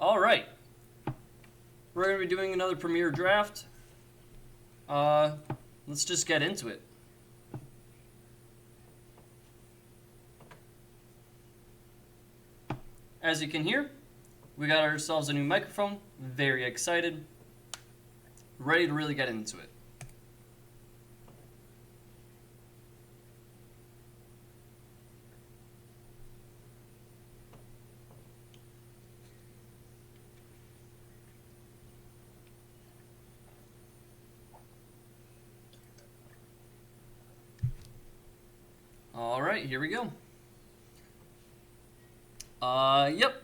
All right. We're going to be doing another Premier draft. Let's just get into it. As you can hear, we got ourselves a new microphone. Very excited. Ready to really get into it. All right, here we go. Yep.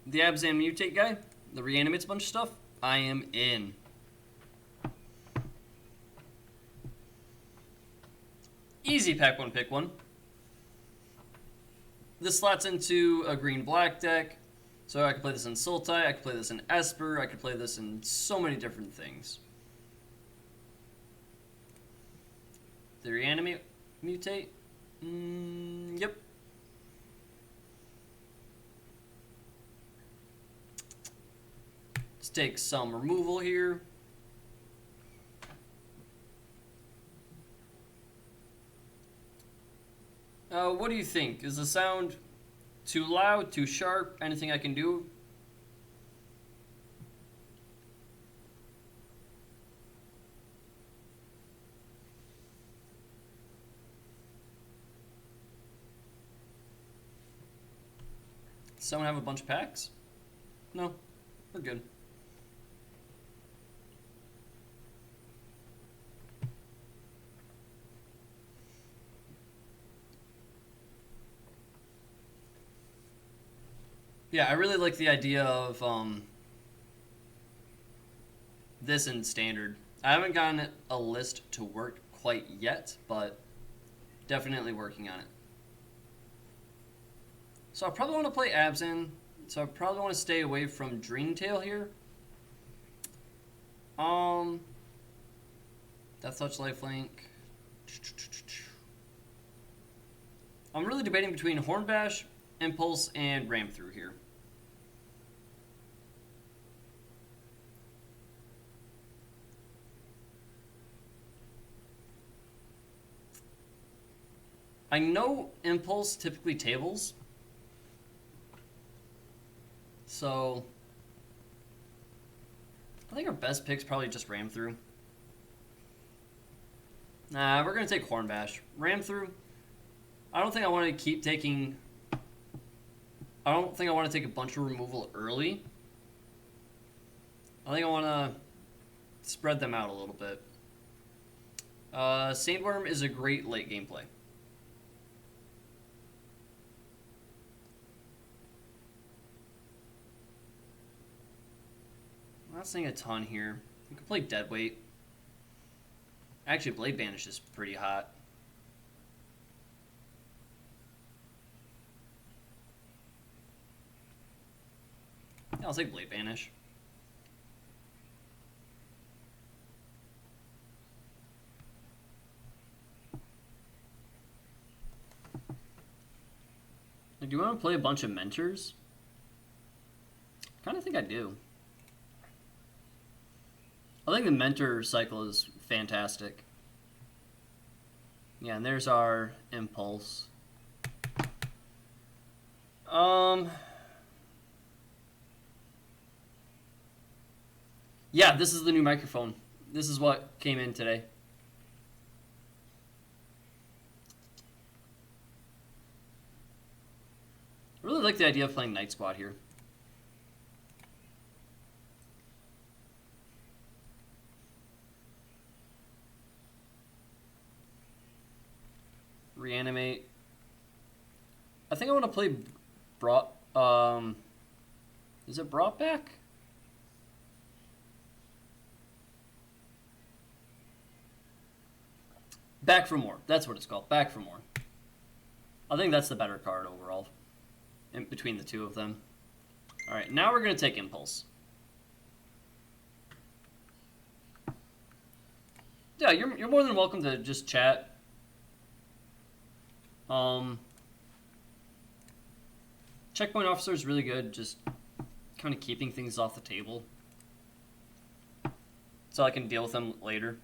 The Abzan Mutate guy that reanimates a bunch of stuff. I am in. Easy pack one, pick one. This slots into a green-black deck. So I could play this in Sultai, I could play this in Esper, I could play this in so many different things. The reanimate mutate? Yep. Let's take some removal here. What do you think? Is the sound too loud, too sharp? Anything I can do? Does someone have a bunch of packs? No, we're good. Yeah, I really like the idea of this in Standard. I haven't gotten a list to work quite yet, but definitely working on it. So I probably want to play Abzan, so I probably want to stay away from Dreamtail here. Death Touch, Lifelink. I'm really debating between Hornbash, Impulse, and Ram Through here. I know Impulse typically tables, so I think our best pick's probably just Ram Through. Nah, we're going to take Hornbash. Ram Through, I don't think I want to keep taking... I don't think I want to take a bunch of removal early. I think I want to spread them out a little bit. Sandworm is a great late game play. I'm not seeing a ton here. You can play Deadweight. Actually, Blade Banish is pretty hot. Yeah, I'll take Blade Banish. Do you want to play a bunch of Mentors? I kind of think I do. I think the Mentor cycle is fantastic. Yeah, and there's our Impulse. Yeah, this is the new microphone. This is what came in today. I really like the idea of playing Night Squad here. Reanimate. I think I want to play is it brought back? Back for More. That's what it's called. Back for More. I think that's the better card overall in between the two of them. All right, now we're going to take Impulse. Yeah, you're more than welcome to just chat. Checkpoint Officer is really good. Just kind of keeping things off the table so I can deal with them later.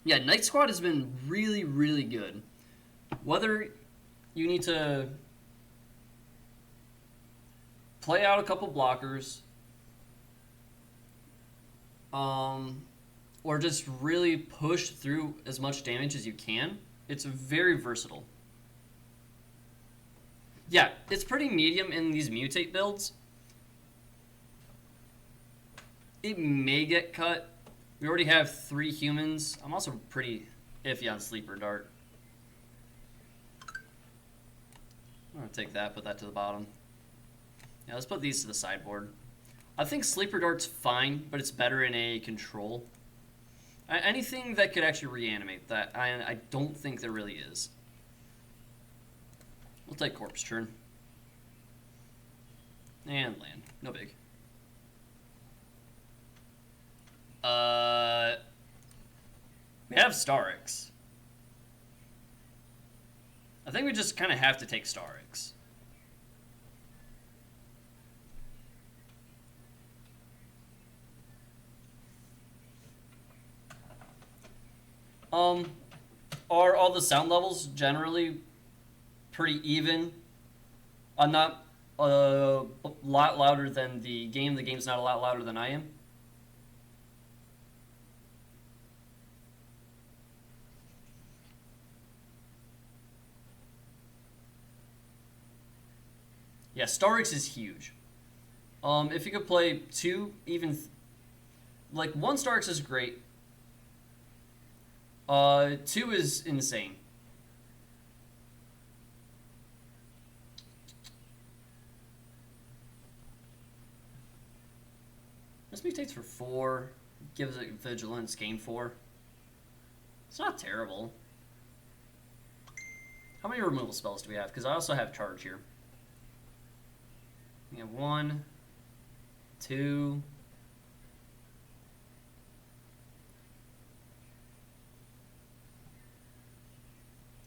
Yeah, Night Squad has been really, really good. Whether you need to play out a couple blockers, or just really push through as much damage as you can, it's very versatile. Yeah, it's pretty medium in these mutate builds. It may get cut. We already have 3 humans. I'm also pretty iffy on Sleeper Dart. I'm going to take that, put that to the bottom. Yeah, let's put these to the sideboard. I think Sleeper Dart's fine, but it's better in a control. Anything that could actually reanimate that, I don't think there really is. We'll take Corpse Churn. And land. No big. We have Starix. I think we just kind of have to take Starix. Are all the sound levels generally pretty even? I'm not a lot louder than the game. The game's not a lot louder than I am. Yeah, Starix is huge. If you could play 2, even like 1 Starix is great. 2 is insane. This mutates for 4, gives it vigilance, gain 4. It's not terrible. How many removal spells do we have? Because I also have charge here. We have 1, 2.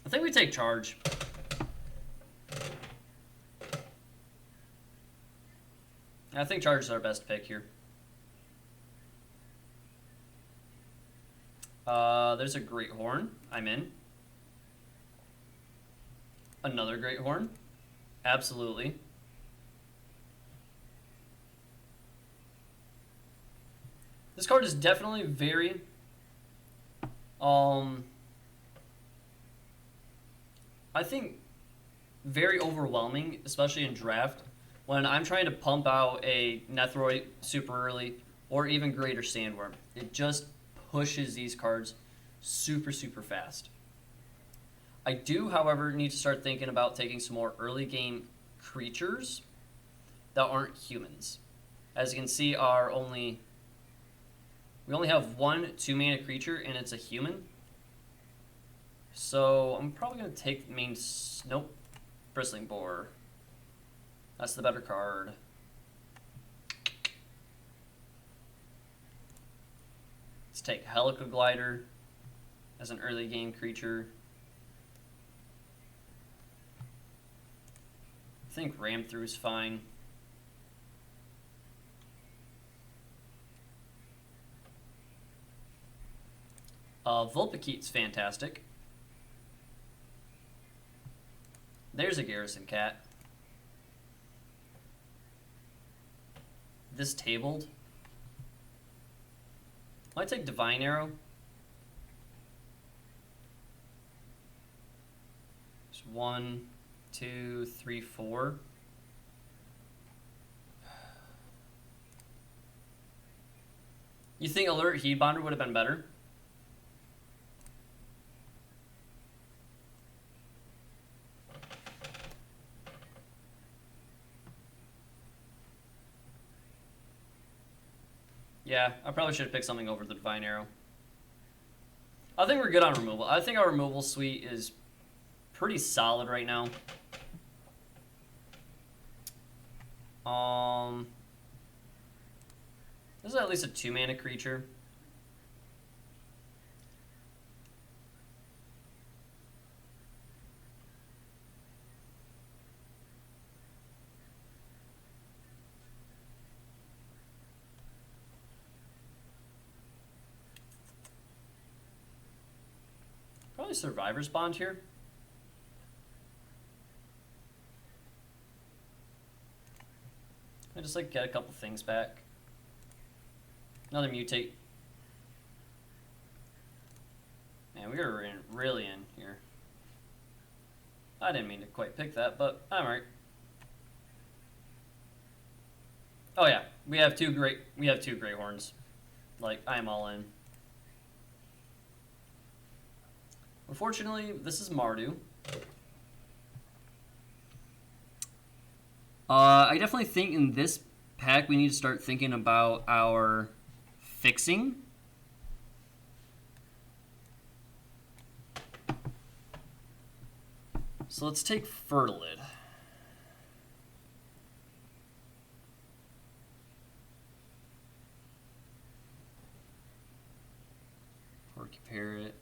I think we take charge. I think charge is our best pick here. There's a Great Horn. I'm in. Another Great Horn. Absolutely. This card is definitely very I think very overwhelming, especially in draft, when I'm trying to pump out a Nethroid super early or even Greater Sandworm. It just pushes these cards super, super fast. I do, however, need to start thinking about taking some more early game creatures that aren't humans. As you can see, we only have 1 2-mana creature, and it's a human. So I'm probably going to take the main... Nope. Bristling Boar. That's the better card. Let's take Helica Glider as an early game creature. I think Ram Through is fine. Vulpikeet's fantastic. There's a Garrison Cat. This tabled. Might take Divine Arrow. There's 1, 2, 3, 4. You think Alert Heatbonder would have been better? Yeah, I probably should have picked something over the Divine Arrow. I think we're good on removal. I think our removal suite is pretty solid right now. This is at least a 2-mana creature. probably Survivor's Bond here. I just like get a couple things back. Another mutate. Man, we are really in here. I didn't mean to quite pick that, but I'm right. Oh yeah, we have two great horns. Like, I'm all in. Unfortunately, this is Mardu. I definitely think in this pack we need to start thinking about our fixing. So let's take Fertilid. Porky Parrot.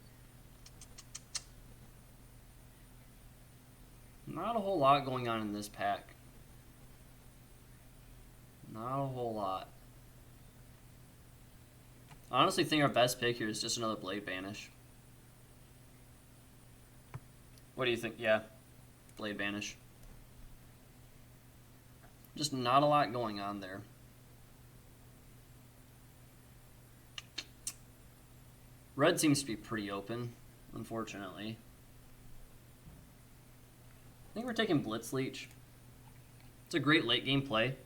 Not a whole lot going on in this pack. Not a whole lot. I honestly think our best pick here is just another Blade Banish. What do you think? Yeah, Blade Banish. Just not a lot going on there. Red seems to be pretty open, unfortunately. I think we're taking Blitz Leech. It's a great late game play.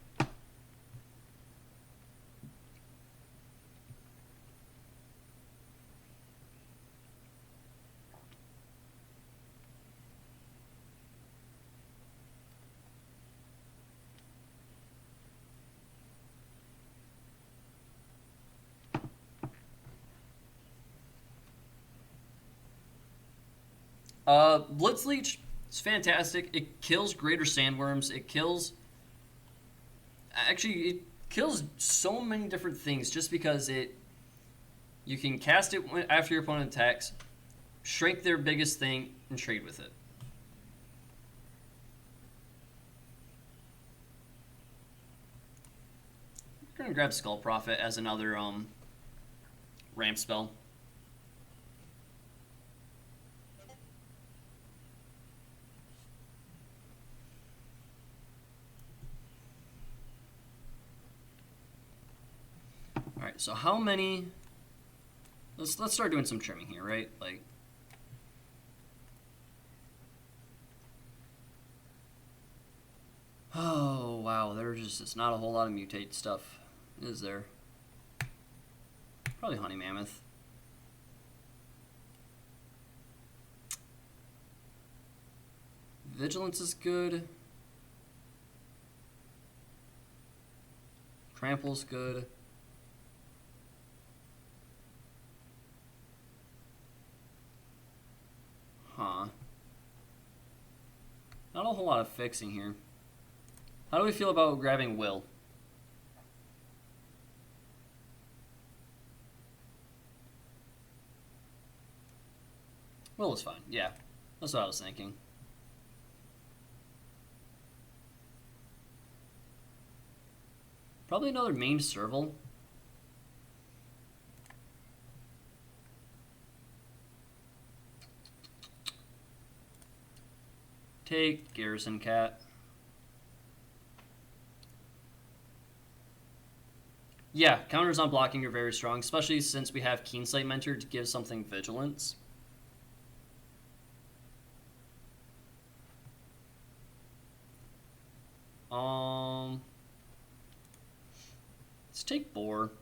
Blitz Leech is fantastic. It kills greater sandworms. It kills... Actually, it kills so many different things just because you can cast it after your opponent attacks, shrink their biggest thing, and trade with it. We're going to grab Skull Prophet as another ramp spell. Alright, so how many... Let's start doing some trimming here, right? Like... Oh, wow, it's not a whole lot of mutate stuff, is there? Probably Honey Mammoth. Vigilance is good. Trample's good. Huh. Not a whole lot of fixing here. How do we feel about grabbing Will? Will is fine. Yeah, that's what I was thinking. Probably another main Serval. Take Garrison Cat. Yeah, counters on blocking are very strong, especially since we have Keensight Mentor to give something vigilance. Let's take Boar.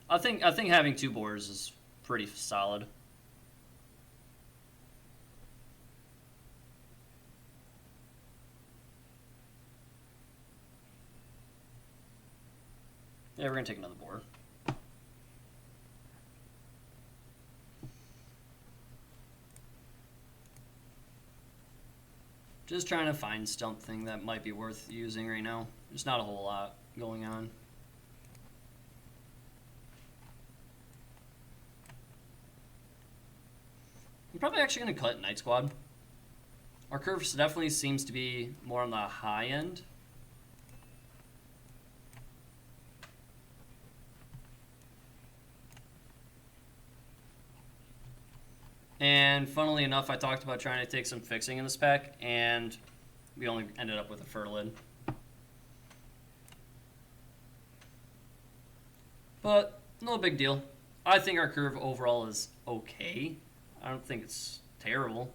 I think having 2 Boars is pretty solid. Yeah, we're gonna take another Boar. Just trying to find something that might be worth using right now. There's not a whole lot going on. I'm probably actually going to cut Night Squad. Our curve definitely seems to be more on the high end. And funnily enough, I talked about trying to take some fixing in this pack, and we only ended up with a Fertilid. But no big deal. I think our curve overall is okay. I don't think it's terrible.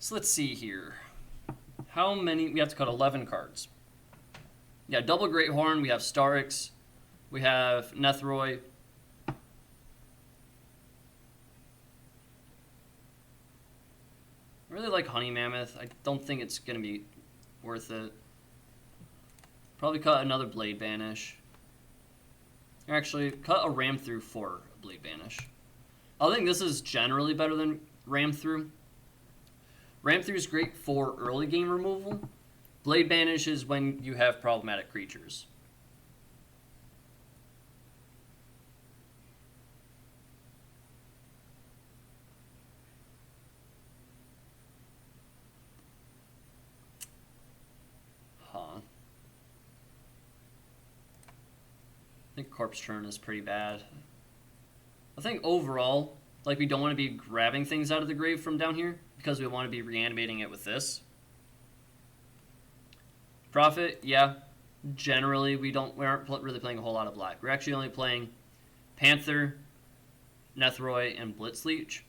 So let's see here. How many? We have to cut 11 cards. Yeah, double Great Horn. We have Starix. We have Nethroi. I really like Honey Mammoth. I don't think it's going to be worth it. Probably cut another Blade Banish. Actually, cut a Ram Through for a Blade Banish. I think this is generally better than Ram Through. Ram Through is great for early game removal. Blade Banish is when you have problematic creatures. I think Corpse Churn is pretty bad. I think overall, like, we don't want to be grabbing things out of the grave from down here because we want to be reanimating it with this. Prophet, yeah. Generally, we aren't really playing a whole lot of black. We're actually only playing Panther, Nethroi, and Blitzleech.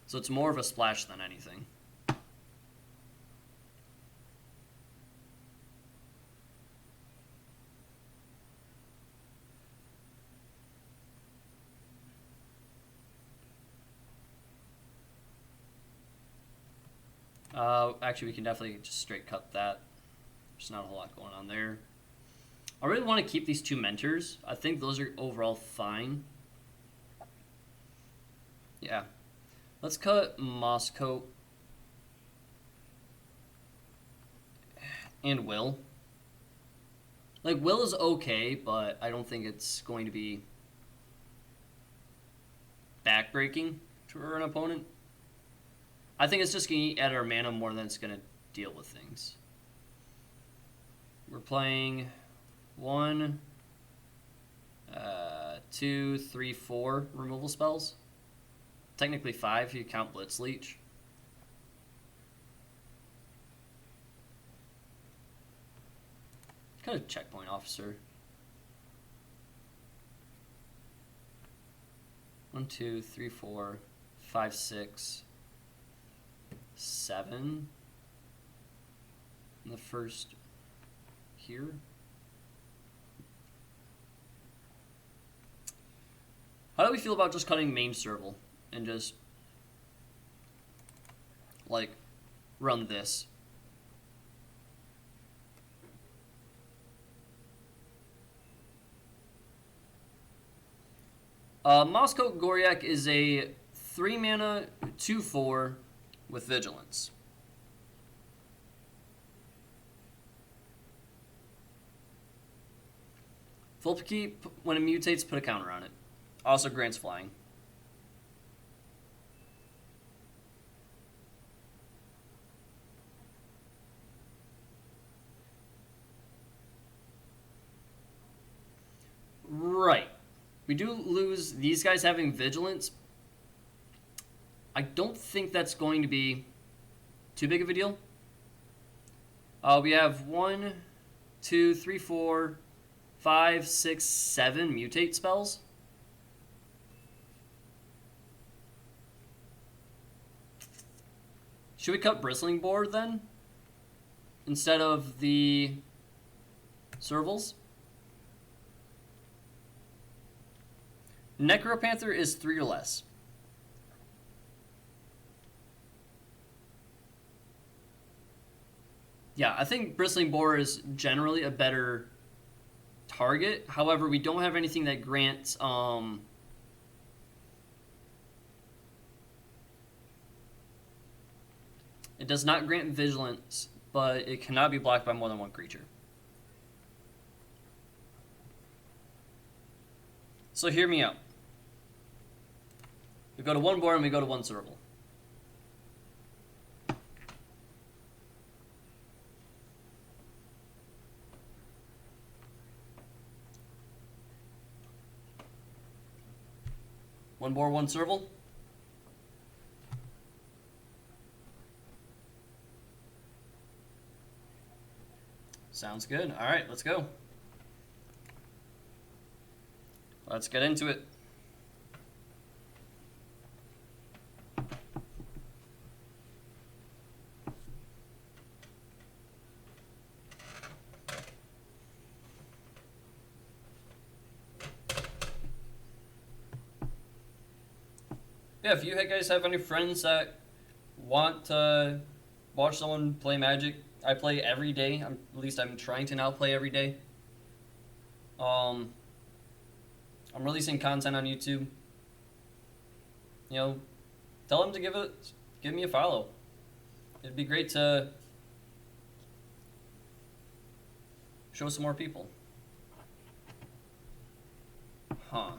So it's more of a splash than anything. Actually, we can definitely just straight cut that. There's not a whole lot going on there. I really want to keep these two Mentors. I think those are overall fine. Yeah. Let's cut Mosscoat and Will. Like, Will is okay, but I don't think it's going to be backbreaking for an opponent. I think it's just going to eat at our mana more than it's going to deal with things. We're playing 1, 2, 3, 4 removal spells. Technically 5 if you count Blitzleech. Kind of Checkpoint Officer. 1, 2, 3, 4, 5, 6, 7. In the first here. How do we feel about just cutting main Serval and just like run this? Mosscoat Goriak is a 3 mana 2/4 with Vigilance. Full keep, when it mutates, put a counter on it. Also grants flying. Right. We do lose these guys having Vigilance. I don't think that's going to be too big of a deal. We have 1, 2, 3, 4, 5, 6, 7 mutate spells. Should we cut Bristling Boar then? Instead of the Servals? Necropanther is 3 or less. Yeah, I think Bristling Boar is generally a better target. However, we don't have anything that grants it does not grant Vigilance, but it cannot be blocked by more than one creature. So hear me out. We go to 1 board and we go to 1 Serval. One boar, one serval. Sounds good. All right, let's go. Let's get into it. Yeah, if you guys have any friends that want to watch someone play Magic, I play every day. At least I'm trying to now play every day. I'm releasing content on YouTube. You know, tell them to give me a follow. It'd be great to show some more people. Huh.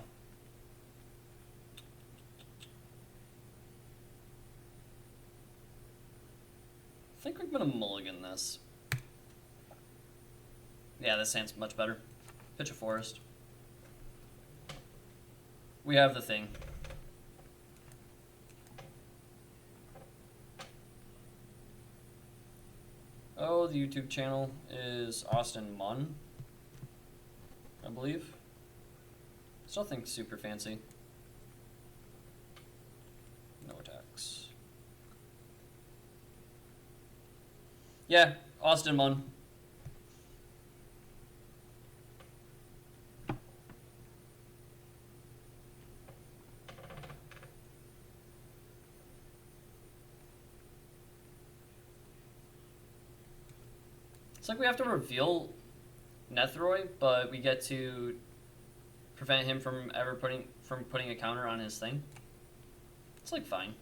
I think we're gonna mulligan this. Yeah, this hand's much better. Pitch a forest. We have the thing. Oh, the YouTube channel is Austin Munn, I believe. It's nothing super fancy. No attacks. Yeah, Austin Munn. It's like we have to reveal Nethroi, but we get to prevent him from ever putting a counter on his thing. It's like fine.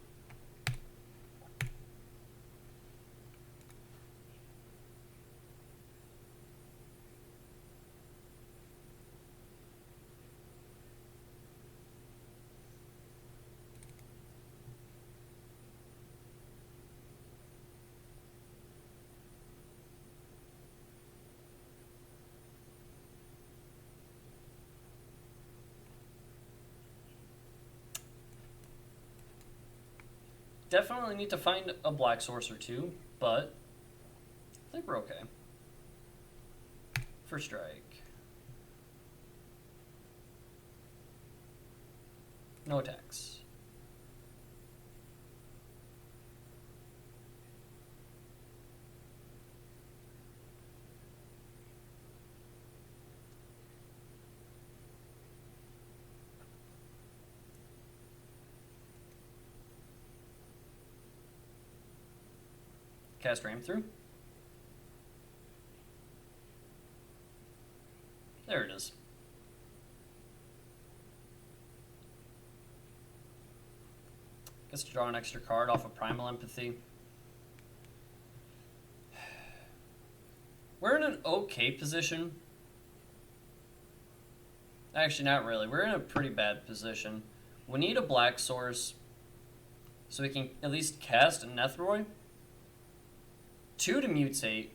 Definitely need to find a black source or two, but I think we're okay. First strike. No attacks. Cast Ram through. There it is. Gets to draw an extra card off of Primal Empathy. We're in an okay position. Actually, not really. We're in a pretty bad position. We need a black source so we can at least cast a Nethroi. 2 to mutate.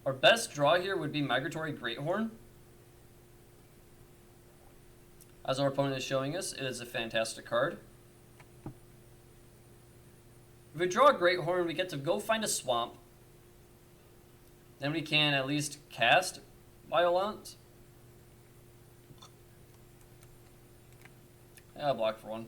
Our best draw here would be Migratory Greathorn. As our opponent is showing us, it is a fantastic card. If we draw a Greathorn, we get to go find a swamp. Then we can at least cast Violent. Yeah, I'll block for 1.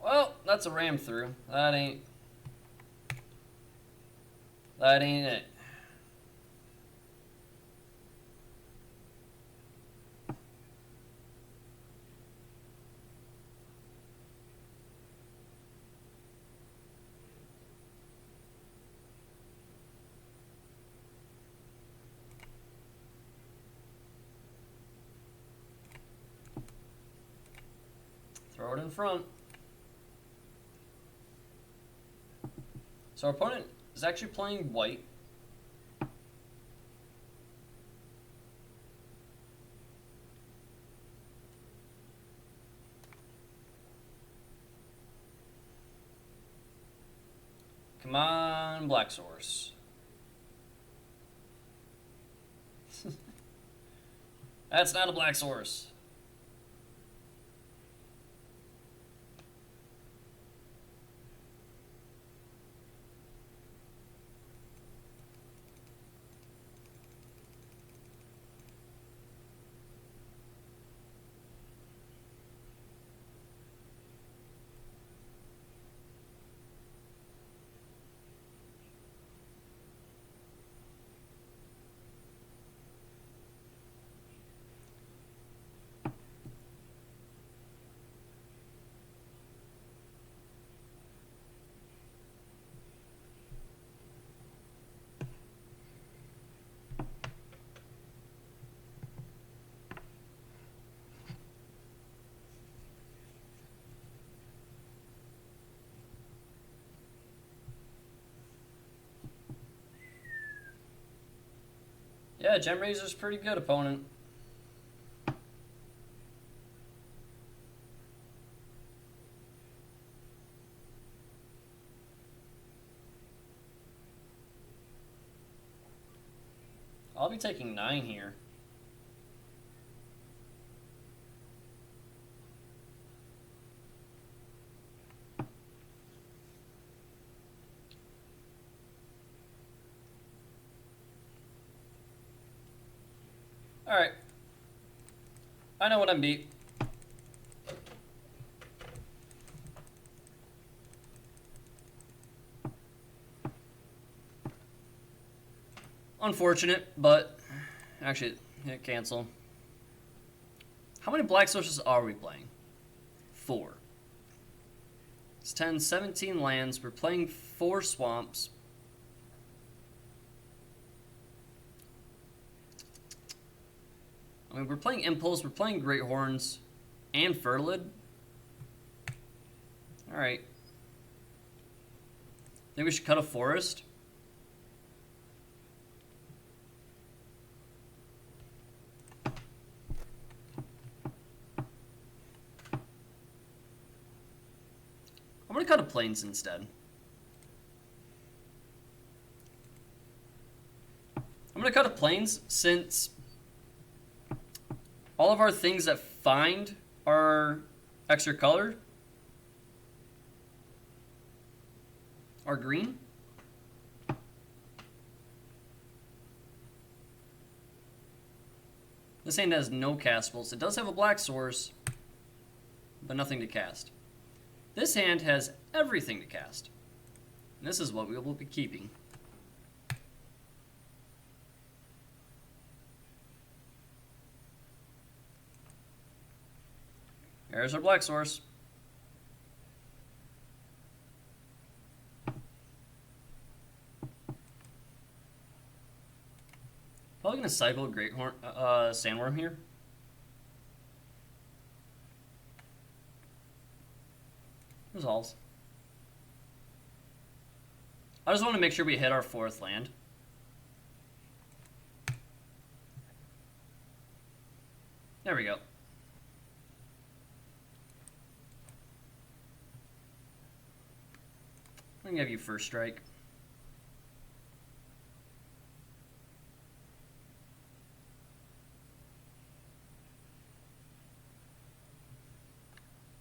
Well, that's a ram through. That ain't it. Throw it in front. So our opponent is actually playing white. Come on, black source. That's not a black source. Yeah, Gem Razor's pretty good opponent. I'll be taking 9 here. Alright. I know what I'm beat. Unfortunate, but actually, hit cancel. How many black sources are we playing? 4. It's 10, 17 lands. We're playing 4 swamps. I mean, we're playing Impulse, we're playing Great Horns, and Fertilid. Alright. Think we should cut a forest? I'm gonna cut a plains instead. I'm gonna cut a plains since all of our things that find our extra color are green. This hand has no castables. It does have a black source, but nothing to cast. This hand has everything to cast. And this is what we will be keeping. There's our black source. Probably gonna cycle a Great Horn, Sandworm here. Resolves. I just want to make sure we hit our 4th land. There we go. I'm gonna give you first strike.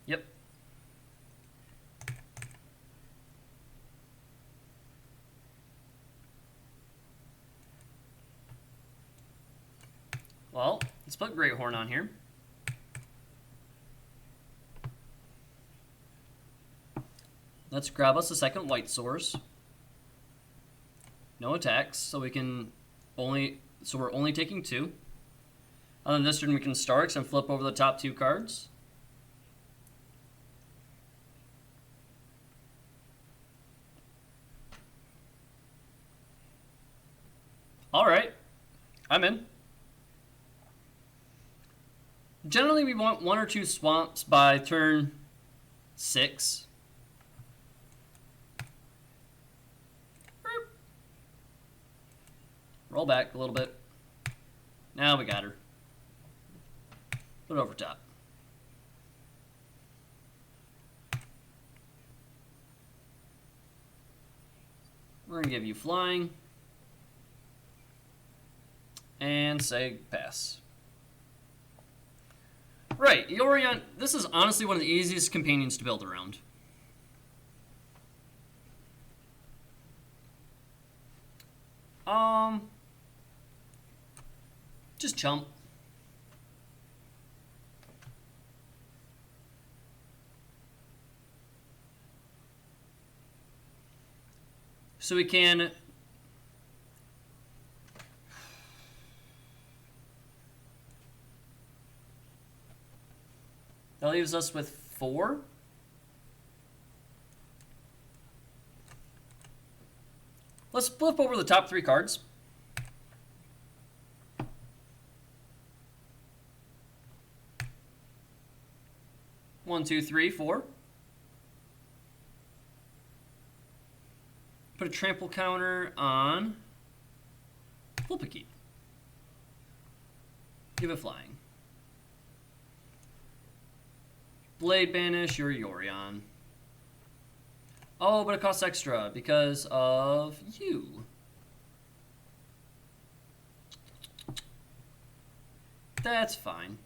Yep. Well, let's put Great Horn on here. Let's grab us a second white source. No attacks, so we can only, so we're only taking 2. On this turn we can Starks and flip over the top 2 cards. Alright, I'm in. Generally we want 1 or 2 swamps by turn 6. Roll back a little bit. Now we got her. Put it over top. We're gonna give you flying. And say pass. Right, Yorion, this is honestly one of the easiest companions to build around. Just chump. So we can that leaves us with 4. Let's flip over the top 3 cards. One, two, three, 4. Put a trample counter on Vulpikeep. Give it flying. Blade banish your Yorion. Oh, but it costs extra because of you. That's fine.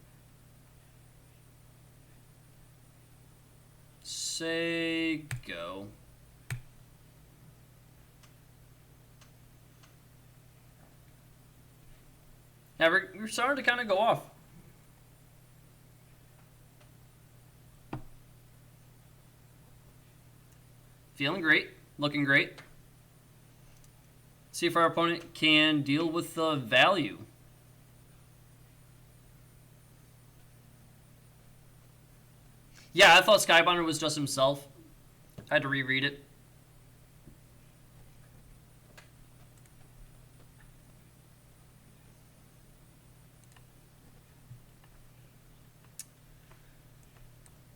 Say go. Now we're starting to kind of go off. Feeling great. Looking great. See if our opponent can deal with the value. Yeah, I thought Skybinder was just himself. I had to reread it.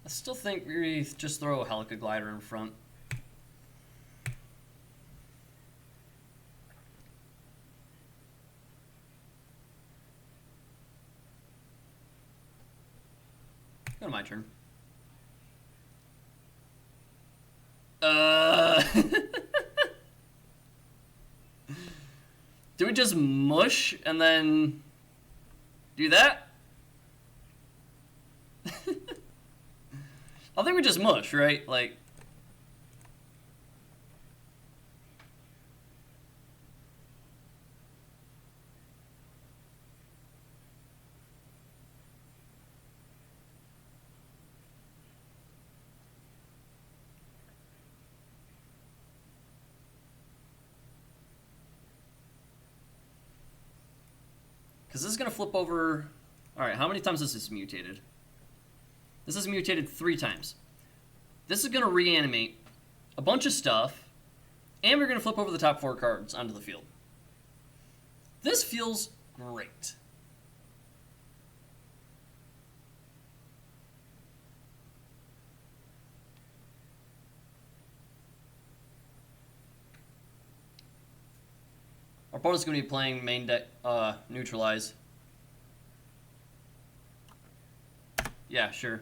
I still think we just throw a Helica Glider in front. Go to my turn. Do we just mush and then do that? I think we just mush, right? Like, because this is going to flip over. All right, how many times is this mutated? This is mutated 3 times. This is going to reanimate a bunch of stuff, and we're going to flip over the top 4 cards onto the field. This feels great. Our opponent's going to be playing main deck neutralize. Yeah, sure.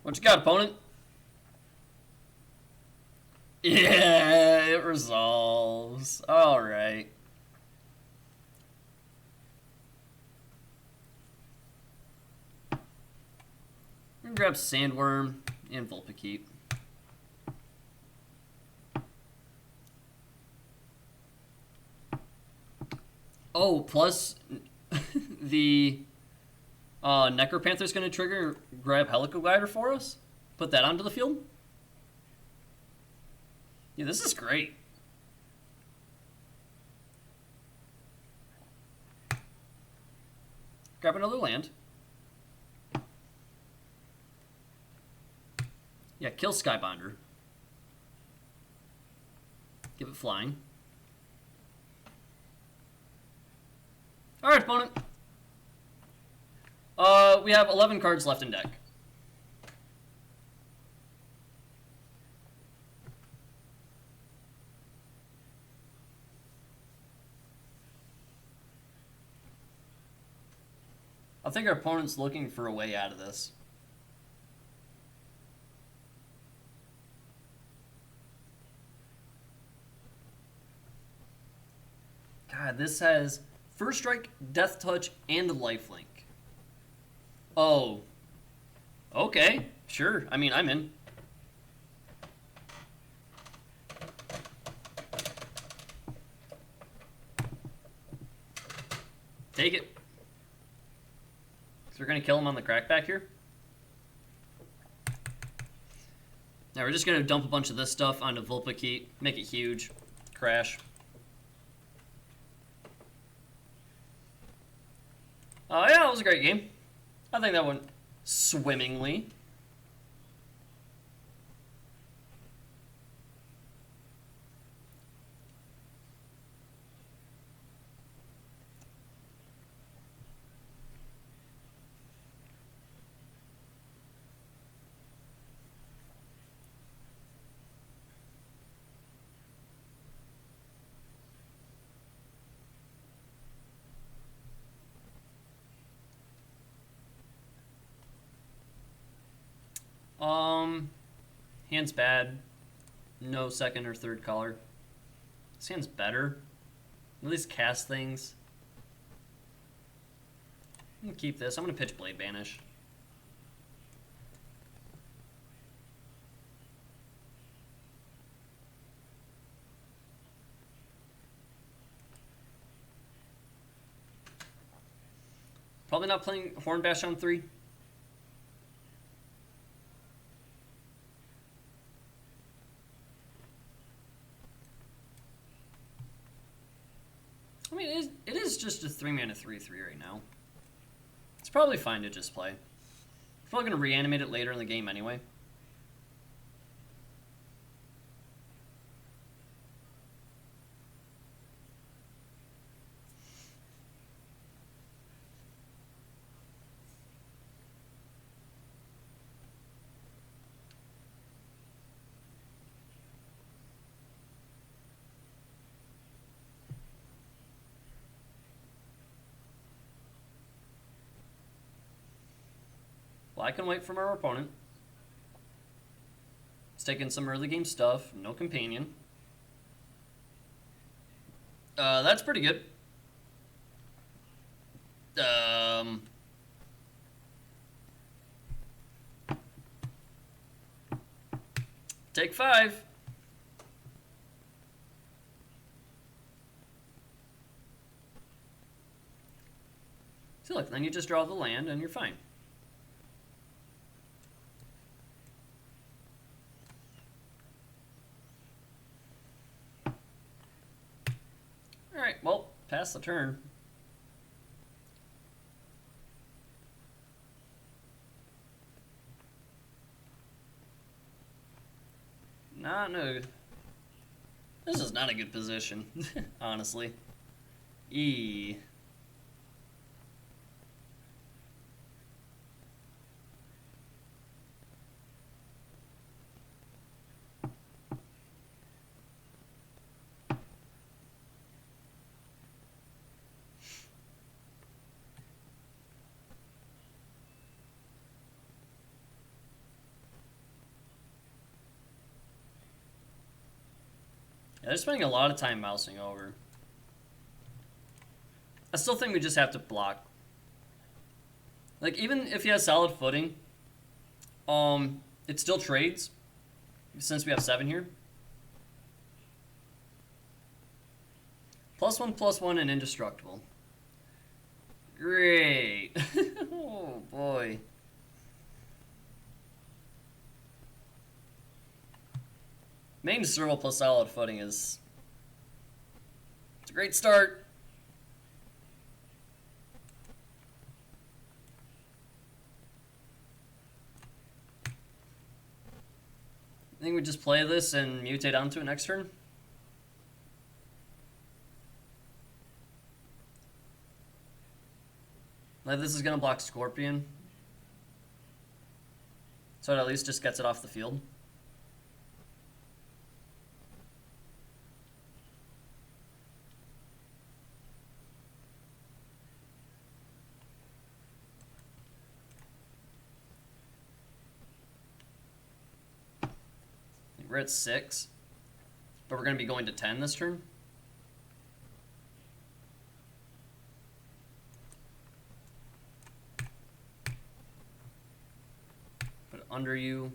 What you got, opponent? Yeah, it resolves. All right. We're gonna grab Sandworm and Vulpikeep. Oh, plus the Necropanther's going to trigger grab Helica Glider for us. Put that onto the field. Yeah, this is great. Grab another land. Yeah, kill Skybinder. Give it flying. Alright, opponent. We have 11 cards left in deck. I think our opponent's looking for a way out of this. God, this has First Strike, Death Touch, and Lifelink. Oh. Okay, sure. I mean, I'm in. Take it. So we're going to kill him on the crackback here. Now we're just going to dump a bunch of this stuff onto Vulpikeet, make it huge, crash. Yeah, that was a great game. I think that went swimmingly. Hand's bad. No second or third color. This hand's better. At least cast things. I'm gonna keep this. I'm gonna pitch Blade Banish. Probably not playing Hornbash on 3. I mean, it is just a 3-mana 3/3 right now. It's probably fine to just play. We're probably going to reanimate it later in the game anyway. Well, I can wait from our opponent. He's taking some early game stuff. No companion. That's pretty good. Take 5. So look, then you just draw the land and you're fine. Alright, well, pass the turn. No. This is not a good position, honestly. E. Yeah, they're spending a lot of time mousing over. I still think we just have to block. Like, even if he has solid footing, it still trades, since we have 7 here. +1/+1 and indestructible. Great. Oh boy. Main serval plus solid footing it's a great start. I think we just play this and mutate onto it next turn. Like, this is gonna block Scorpion, so it at least just gets it off the field. We're at 6, but we're going to be going to 10 this turn. Put it under you.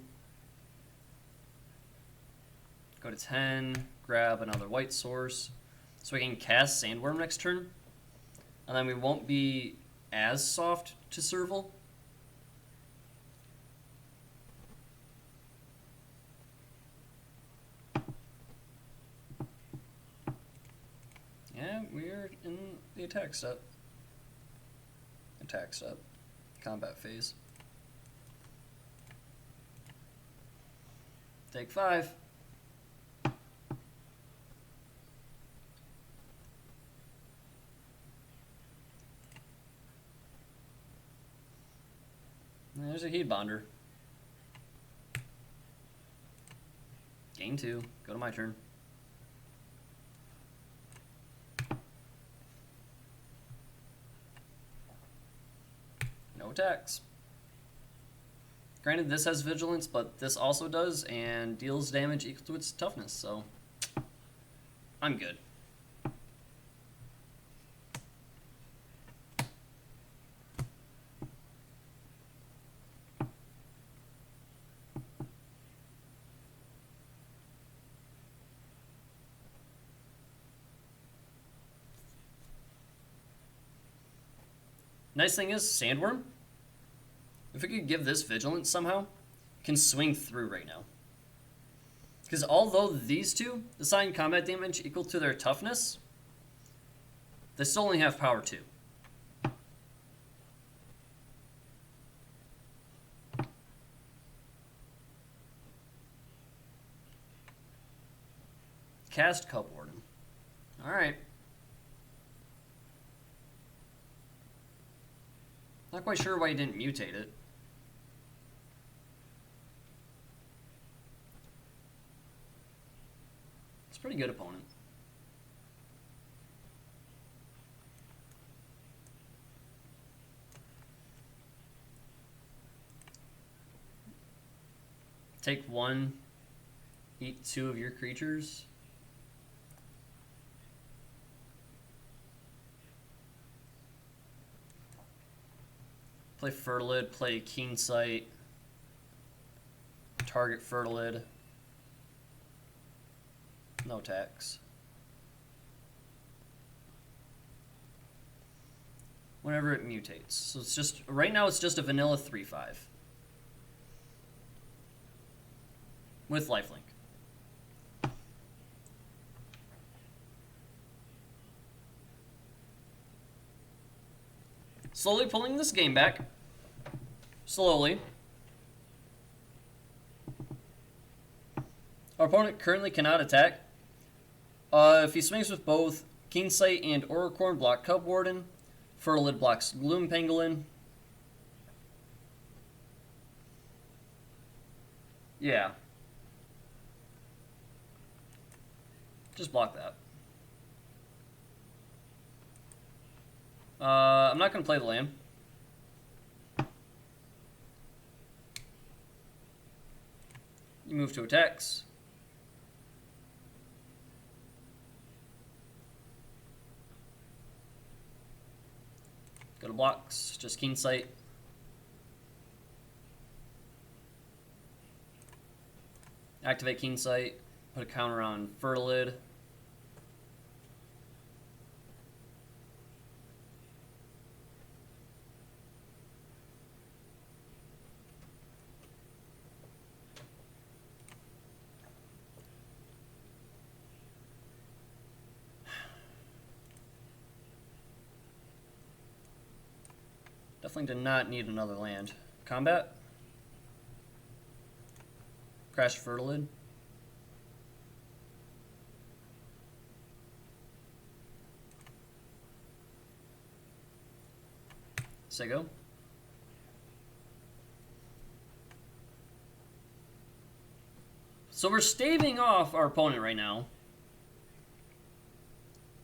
Go to 10, grab another white source. So we can cast Sandworm next turn. And then we won't be as soft to Serval. Yeah, we're in the attack step. Attack step. Combat phase. Take 5. There's a Heat Bonder. Gain 2. Go to my turn. No attacks. Granted, this has Vigilance, but this also does, and deals damage equal to its toughness, so I'm good. Nice thing is, Sandworm, if we could give this Vigilance somehow, can swing through right now. Because although these two assign combat damage equal to their toughness, they still only have power 2. Cast Cup Warden. Alright. Not quite sure why he didn't mutate it. It's a pretty good opponent. Take 1, eat 2 of your creatures. Play Fertilid, play Keen Sight, target Fertilid, no attacks. Whenever it mutates. So it's just, right now it's just a vanilla 3/5. With lifelink. Slowly pulling this game back. Slowly. Our opponent currently cannot attack. If he swings with both Keen Sight and Auricorn, block Cub Warden. Fertilid blocks Gloom Pangolin. Yeah. Just block that. I'm not going to play the land. You move to attacks. Go to blocks, just Keen Sight. Activate Keen Sight, put a counter on Fertilid. Definitely did not need another land. Combat. Crash Fertilid. Say go. So we're staving off our opponent right now.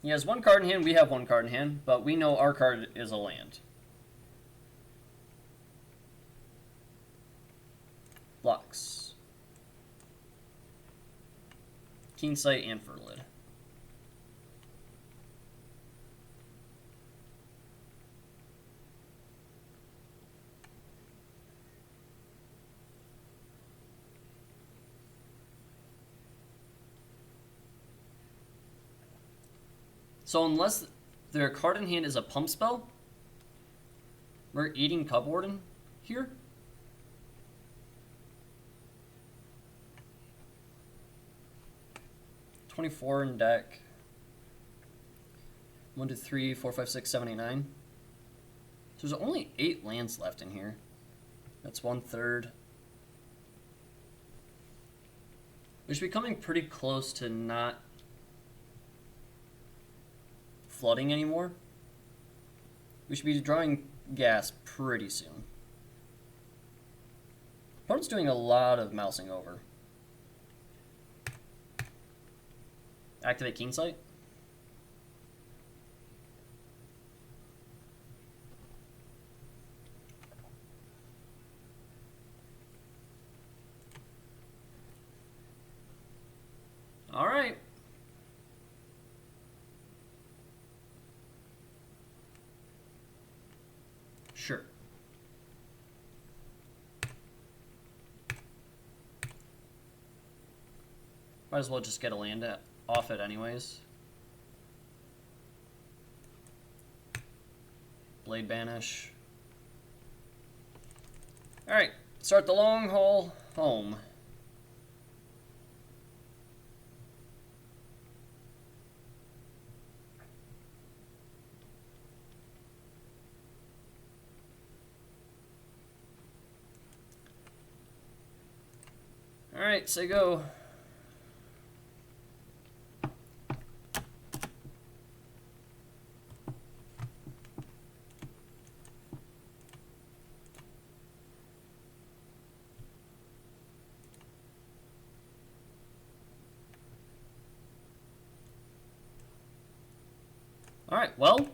He has 1 card in hand, we have 1 card in hand, but we know our card is a land. Blocks. Keen Sight and Ferlid. So unless their card in hand is a pump spell, we're eating Cub Warden here. $24 in deck. 1, 2, 3, 4, 5, 6, 7, 8, 9. So there's only 8 lands left in here. That's 1/3. We should be coming pretty close to not flooding anymore. We should be drawing gas pretty soon. Opponent's doing a lot of mousing over. Activate Keen Sight. All right. Sure. Might as well just get a land off it anyways. Blade Banish. Alright, start the long haul home. Alright, say go. Alright, well,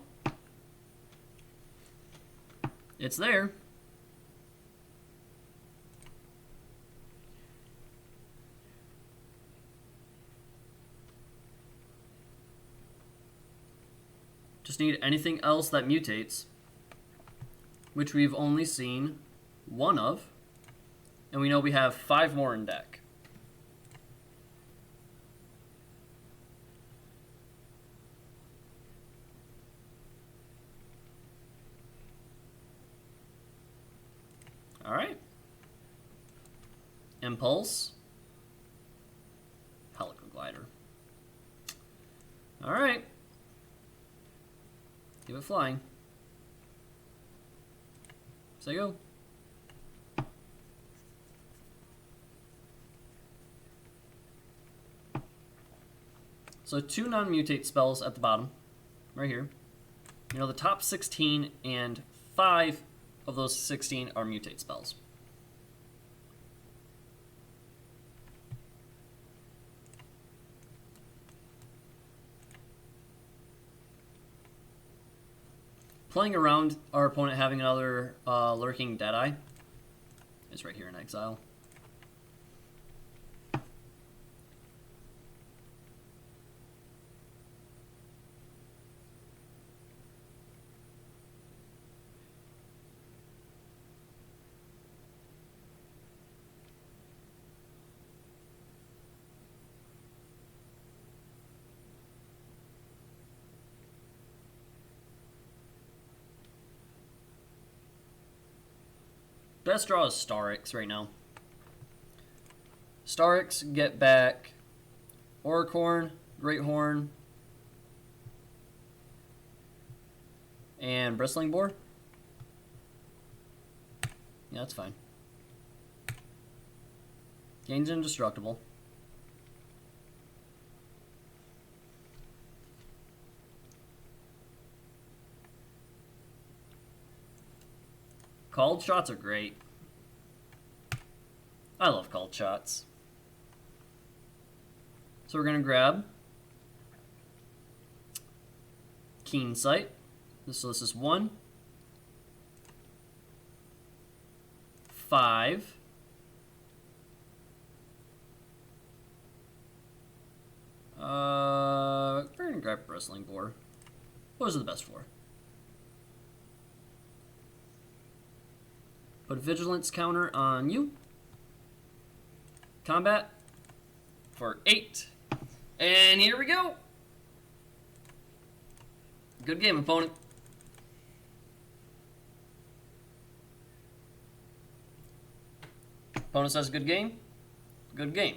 it's there. Just need anything else that mutates, which we've only seen 1 of, and we know we have 5 more in deck. Alright. Impulse. Pelican Glider. Alright. Keep it flying. Say go. So 2 non-mutate spells at the bottom, right here. You know, the top 16 and 5 of those 16 are mutate spells. Playing around our opponent having another lurking Deadeye is right here in exile. Best draw is Starix right now. Starix, get back Oricorn, Great Horn, and Bristling Boar. Yeah, that's fine. Gains indestructible. Called shots are great. I love called shots. So we're going to grab Keen Sight. So this is 1, 5, We're gonna grab Bristling Boar. Those are the best 4. Put Vigilance counter on you. Combat for 8. And here we go. Good game, opponent. Opponent says good game. Good game.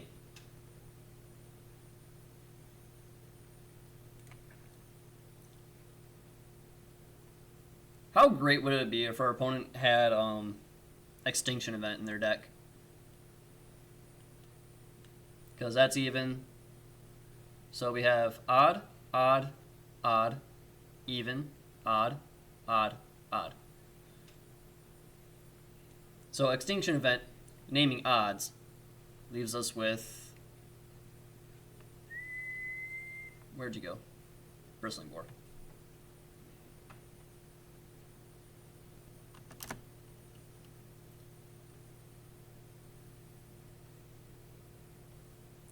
How great would it be if our opponent had Extinction Event in their deck? Because that's even. So we have odd, odd, odd, even, odd, odd, odd. So Extinction Event, naming odds, leaves us with. Where'd you go? Bristling Boar.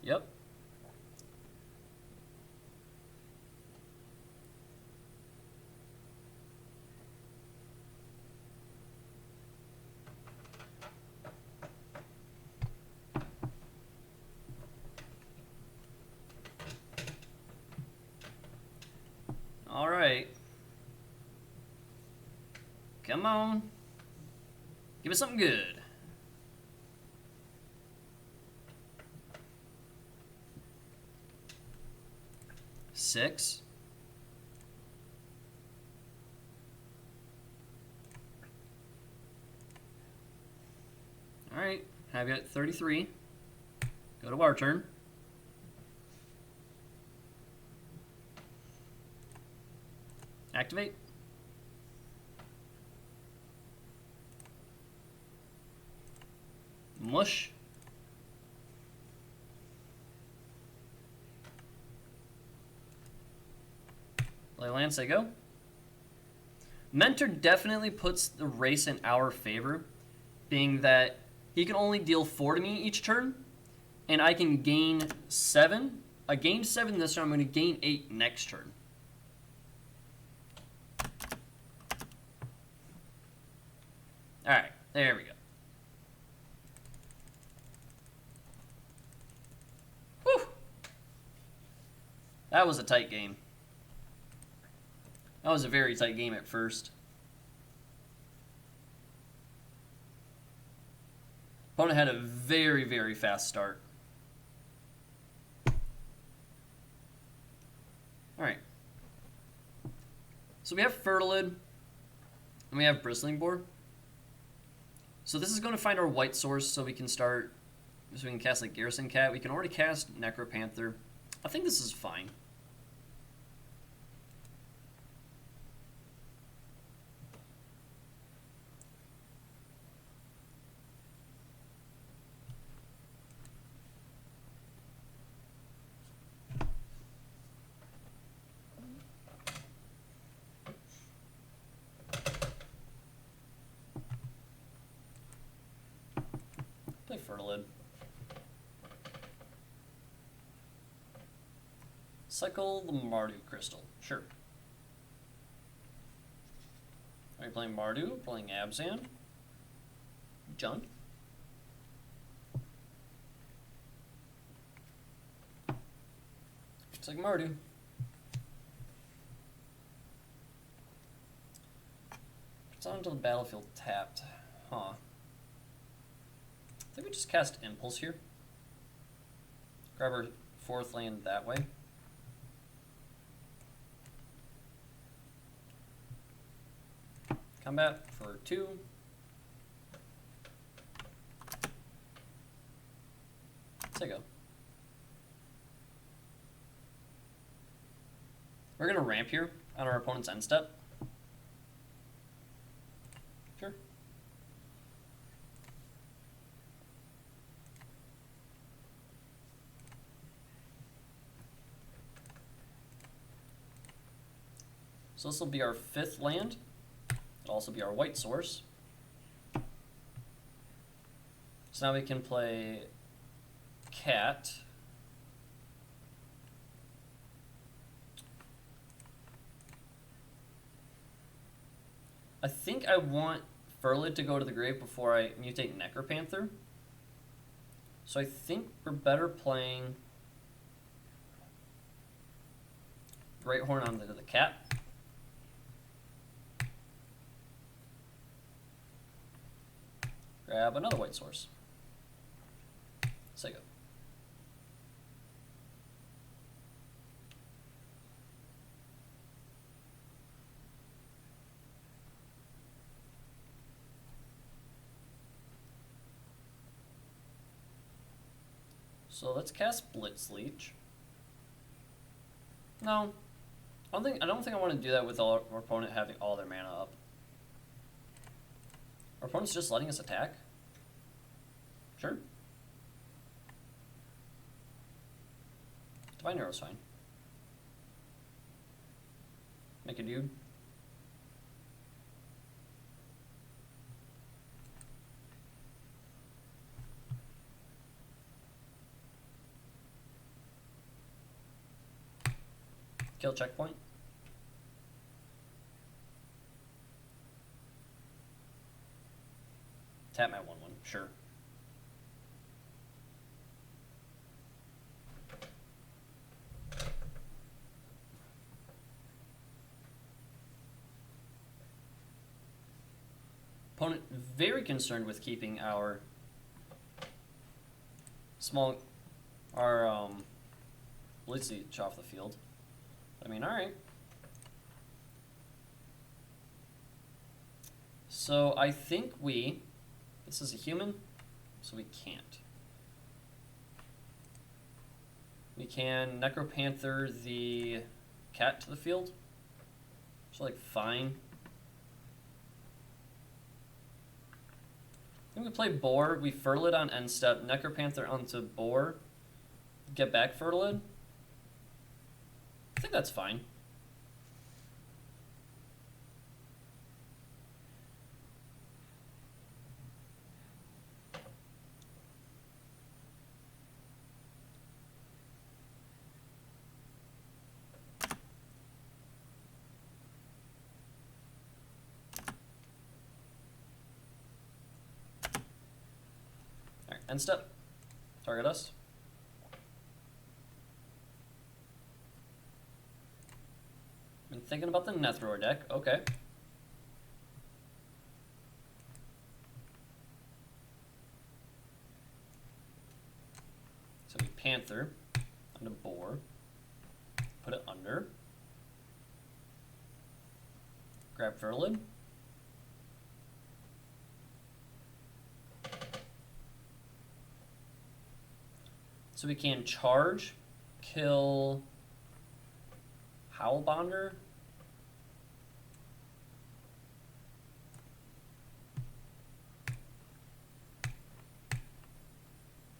Yep. All right. Come on. Give us something good. Six. All right. Have you at 33. Go to our turn. Activate. Mush. Play land, say go. Mentor definitely puts the race in our favor, being that he can only deal 4 to me each turn, and I can gain 7. I gained 7 this turn, I'm going to gain 8 next turn. Alright, there we go. Whew! That was a tight game. That was a very tight game at first. Opponent had a very, very fast start. Alright. So we have Fertilid, and we have Bristling Boar. So this is going to find our white source so we can start, so we can cast like Garrison Cat. We can already cast Necropanther. I think this is fine. Play Fertilid. Cycle the Mardu Crystal. Sure. Are you playing Mardu? Playing Abzan? Junk? Looks like Mardu. It's onto the battlefield tapped. Huh. I think we just cast Impulse here. Grab our 4th land that way. Combat for 2. Say go. We're going to ramp here on our opponent's end step. Sure. So this will be our 5th land. It'll also be our white source. So now we can play Cat. I think I want Furlid to go to the grave before I mutate Necropanther. So I think we're better playing Great Horn on the cat. Grab another white source. Sega. So let's cast Blitz Leech. No, I don't think I want to do that with our opponent having all their mana up. Our opponent's just letting us attack. Sure. Divine Arrow's fine. Make a dude. Kill checkpoint. Tap my 1/1, sure. Opponent very concerned with keeping our Blitz Leech off the field. I mean, alright. So I think this is a human, so we can't. We can Necropanther the cat to the field. So like, fine. I think we play Boar, we Furlid on end step, Necropanther onto Boar, get back Furlid. I think that's fine. Alright, end step. Target us. Been thinking about the Nethroid deck. Okay. So we Panther onto Boar. Put it under. Grab Furlid. So we can charge, kill Howlbonder.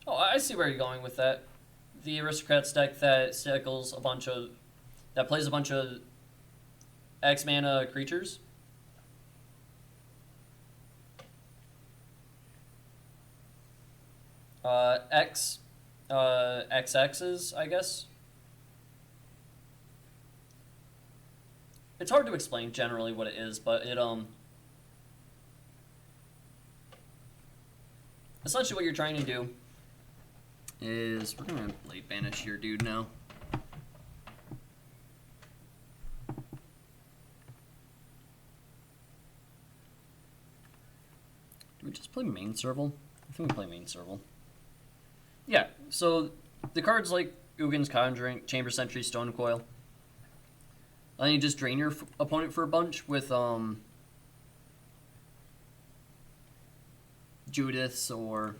Oh, I see where you're going with that. The Aristocrats deck that plays a bunch of X mana creatures. XXs, I guess. It's hard to explain generally what it is, but it essentially what you're trying to do is we're gonna late banish your dude now. Do we just play main serval? I think we play main serval. Yeah, so the cards like Ugin's Conjuring, Chamber Sentry, Stone Coil. And you just drain your opponent for a bunch with Judith's or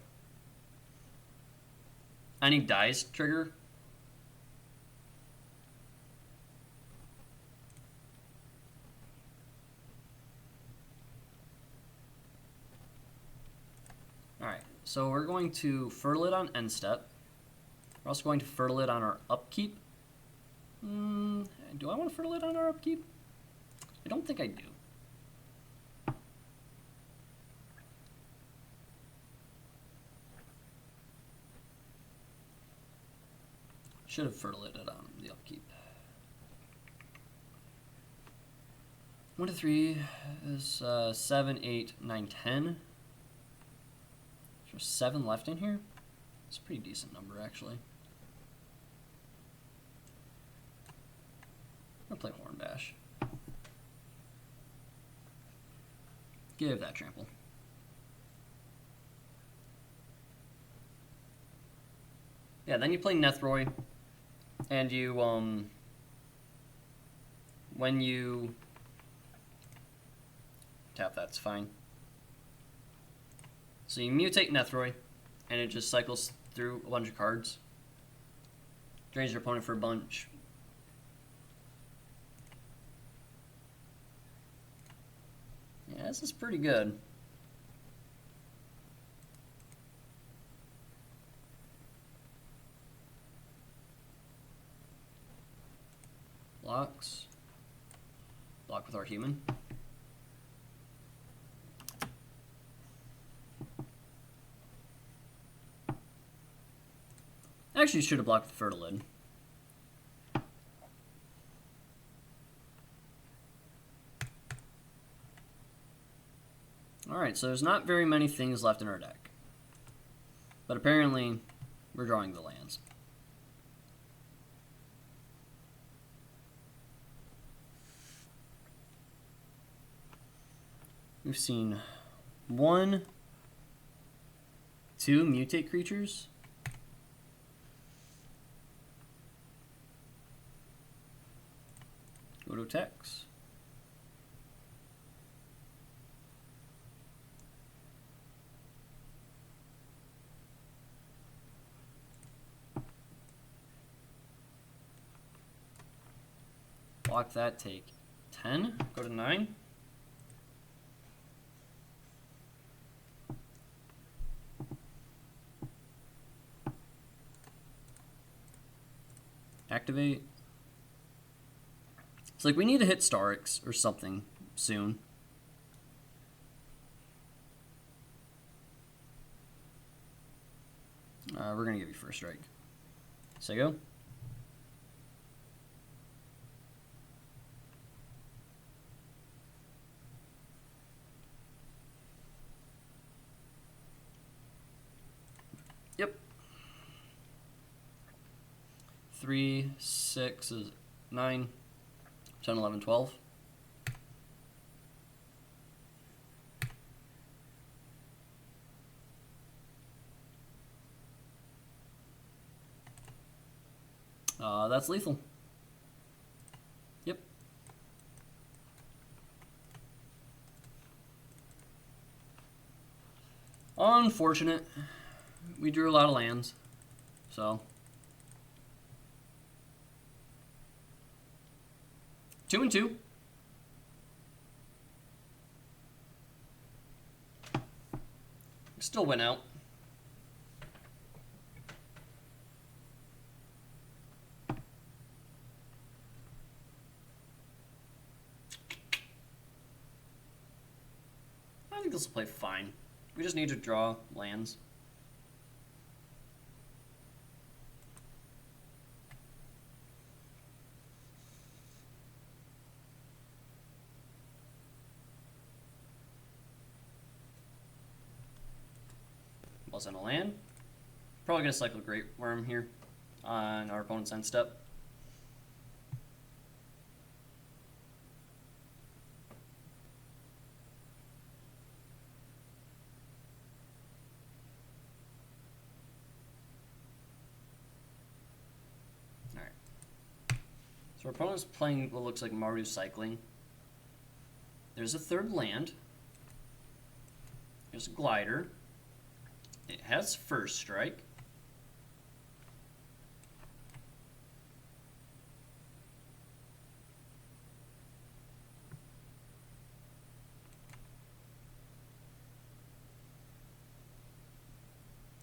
any dice trigger. Alright, so we're going to Furlid on end step. We're also going to Furlid on our upkeep. Do I want to Furlid on our upkeep? I don't think I do. Should have Furlid it on the upkeep. 1 to 3 is 7, 8, 9, 10. There's 7 left in here. It's a pretty decent number, actually. I'm gonna play Hornbash. Give that trample. Yeah, then you play Nethroid, and you, when you tap, that's fine. So you mutate Nethroid, and it just cycles through a bunch of cards. Drains your opponent for a bunch. Yeah, this is pretty good. Blocks. Block with our human. Actually, should have blocked the Fertilid. Alright, so there's not very many things left in our deck. But apparently, we're drawing the lands. We've seen 1, 2 mutate creatures. Go to text. Block that, take 10, go to 9. Activate. It's like we need to hit Starix or something soon. We're going to give you first strike. Say go. Yep. 3, 6 is 9, 10, 11, 12. That's lethal. Yep. Unfortunate. We drew a lot of lands, so 2 and 2. Still went out. I think this will play fine. We just need to draw lands. Wasn't a land. Probably gonna cycle Great Worm here on our opponent's end step. Alright. So our opponent's playing what looks like Maru cycling. There's a third land. There's a glider. It has first strike.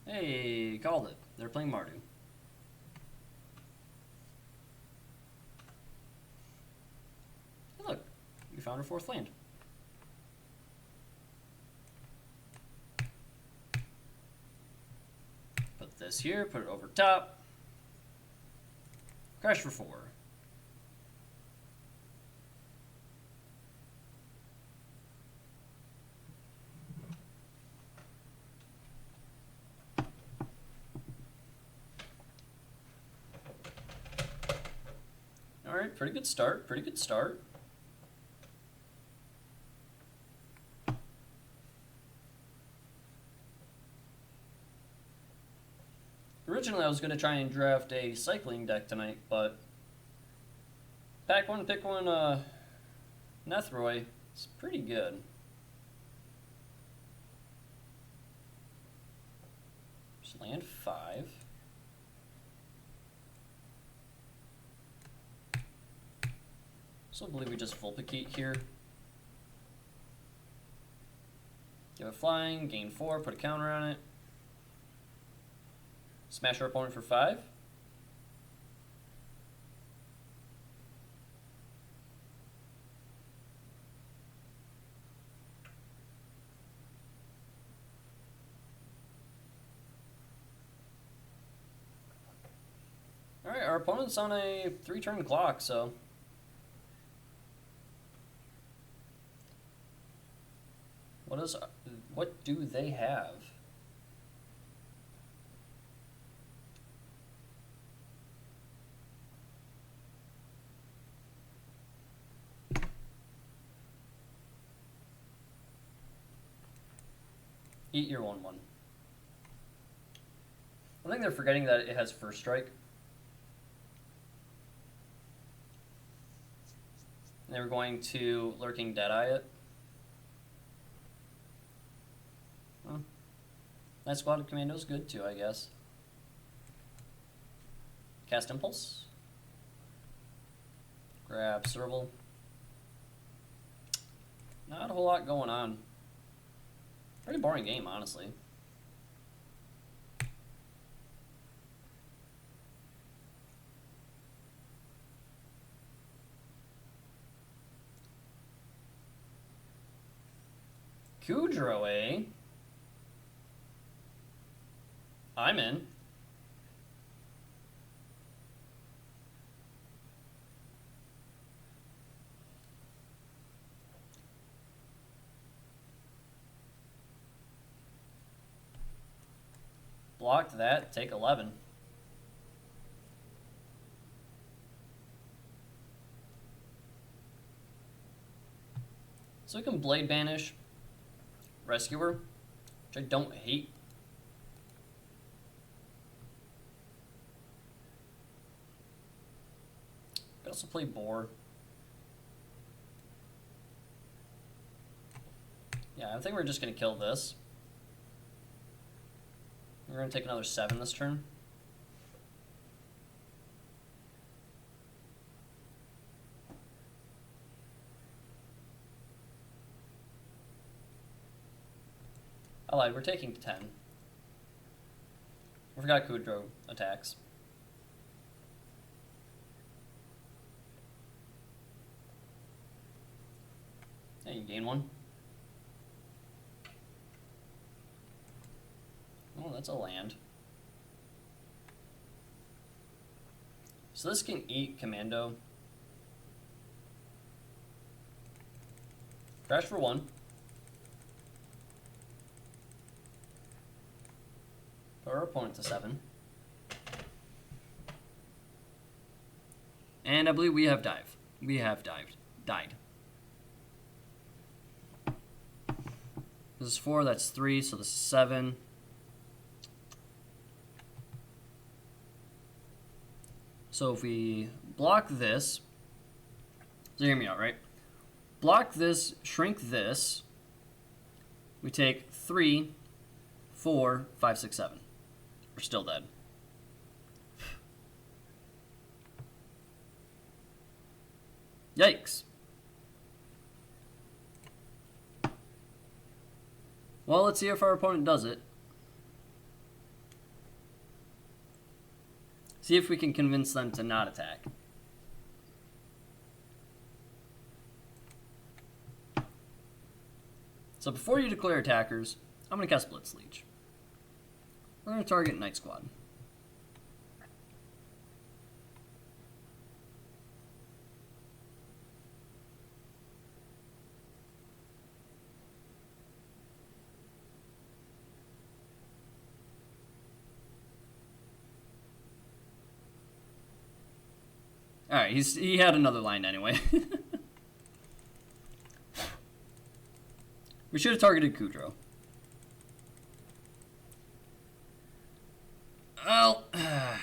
Hey, called it. They're playing Mardu. Hey, look. We found our fourth land. Put this here, put it over top. Crash for 4. Alright, pretty good start, pretty good start. Originally I was going to try and draft a cycling deck tonight, but pack one, pick one, Nethroy, it's pretty good. Just land 5. So I believe we just Vulpicate here. Give it flying, gain 4, put a counter on it. Smash our opponent for 5. Alright, our opponent's on a 3-turn clock, so what do they have? Eat your 1/1. I think they're forgetting that it has first strike. And they were going to Lurking Deadeye it. Well, Night Squad Commando is good too, I guess. Cast Impulse. Grab Serval. Not a whole lot going on. Pretty boring game, honestly. Kudrow, eh? I'm in. Blocked that, take 11. So we can Blade Banish Rescuer, which I don't hate. Could also play Boar. Yeah, I think we're just going to kill this. We're going to take another 7 this turn. I lied, we're taking 10. I forgot Kudrow attacks. Yeah, you gain 1. Oh, that's a land. So this can eat Commando. Crash for 1. Put our opponent to 7. And I believe we have dive. We have died. This is 4, that's 3, so this is 7. So if we block this, so hear me out, right? Block this, shrink this, we take 3, 4, 5, 6, 7. We're still dead. Yikes. Well, let's see if our opponent does it. See if we can convince them to not attack. So before you declare attackers, I'm going to cast Blitz Leech. We're going to target Night Squad. Alright, he had another line anyway. We should have targeted Kudrow. Well, that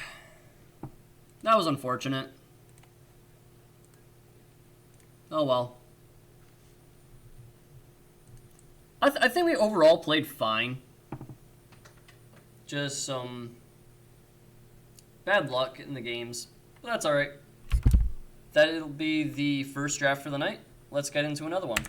was unfortunate. Oh well. I think we overall played fine. Just some bad luck in the games. But that's alright. That'll be the first draft for the night. Let's get into another one.